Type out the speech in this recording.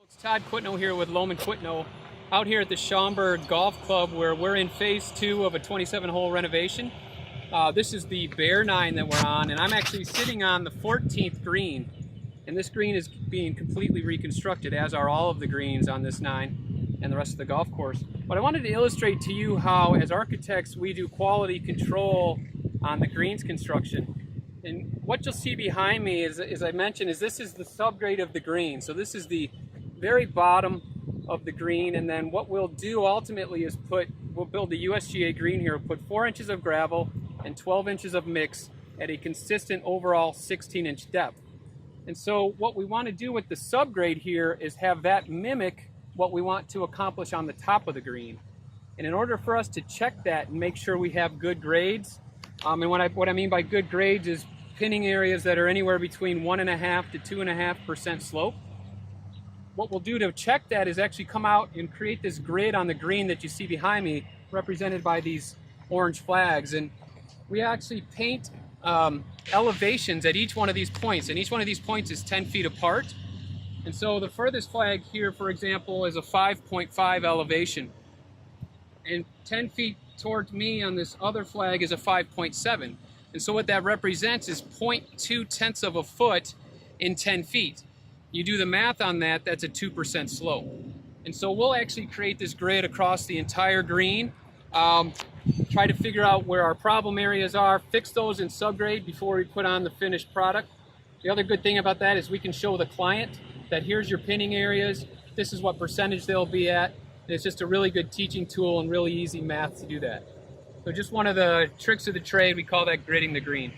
It's Todd Quitno here with Lohmann Quitno out here at the Schaumburg Golf Club, where we're in phase 2 of a 27-hole renovation. This is the Bear 9 that we're on, and I'm actually sitting on the 14th green. And this green is being completely reconstructed, as are all of the greens on this 9 and the rest of the golf course. But I wanted to illustrate to you how, as architects, we do quality control on the greens construction. And what you'll see behind me is, as I mentioned, this is the subgrade of the green. So this is the very bottom of the green, and then what we'll do ultimately is we'll build the USGA Green here, put 4 inches of gravel and 12 inches of mix at a consistent overall 16-inch depth. And so what we want to do with the subgrade here is have that mimic what we want to accomplish on the top of the green. And in order for us to check that and make sure we have good grades, and what I mean by good grades is pinning areas that are anywhere between 1.5% to 2.5% slope. What we'll do to check that is actually come out and create this grid on the green that you see behind me, represented by these orange flags. And we actually paint elevations at each one of these points, and each one of these points is 10 feet apart. And so the furthest flag here, for example, is a 5.5 elevation. And 10 feet towards me on this other flag is a 5.7. And so what that represents is 0.2 tenths of a foot in 10 feet. You do the math on that, that's a 2% slope. And so we'll actually create this grid across the entire green, try to figure out where our problem areas are, fix those in subgrade before we put on the finished product. The other good thing about that is we can show the client that here's your pinning areas, this is what percentage they'll be at. And it's just a really good teaching tool and really easy math to do that. So just one of the tricks of the trade, we call that gridding the green.